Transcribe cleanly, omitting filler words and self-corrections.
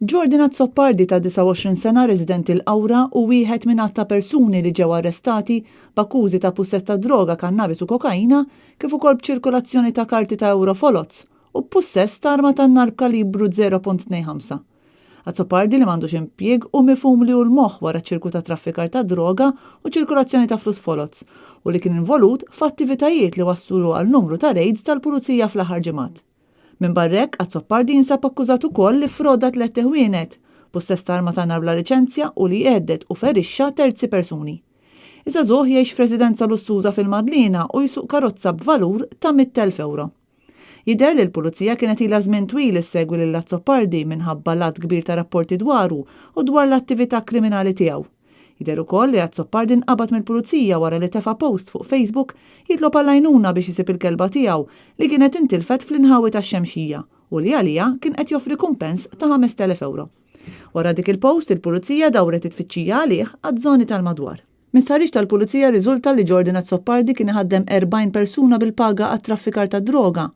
Jordan Azzoppardi ta' 29 sena residenti l-Qawra u wieħed minn ta' persuni li ġew arrestati b'akkużi ta' pussess ta' droga, kannabis u kokaina kif ukoll b'ċirkolazzjoni ta' karti ta' Eurofolots u b'pussess ta' arma tan-nar kalibru 0.25. Azzoppardi li m'għandux impjieg u mifhum li hu l-moħħ wara ċ-ċirku ta' traffikar ta' droga u ċirkolazzjoni ta' flus folots u li kien involut f'attivitajiet li wassulu għal numru ta' raids tal-pulizija fl-aħħar ġimgħat. Minn barrek, Azzoppardi jinsab akkużat ukoll li froda 3 teħwienet, possess ta' arma tan-nar bla liċenzja u li għeddet u ferixxa terzi persuni. Iżda żgħuh jgħix f'residenza lussuża fil-Madlina u jsuq karozza b'valur ta' 100,000 euro. Jidher li l-pulizija kienet ilha żmien twil issegwi lil Azzoppardi minħabba lat kbir ta' rapporti dwaru u dwar l-attività kriminali tiegħu. Jidher ukoll li Azzoppardi nqabad mill-pulizija wara li tefa' post fuq Facebook jitlob għall-għajnuna biex isib il-kelba tiegħu li kienet intilfet fl-inħawi tax-Xemxija u li għalija kien qed joffri kumpens ta' 5,000 euro. Wara dik il-post il-pulizija dawret it-tfittxija għalih għaż-żoni tal-madwar. Min sarix tal-pulizija riżulta li Jordan Azzoppardi kien iħaddem 40 persuna bil-paga għat-traffikar ta' droga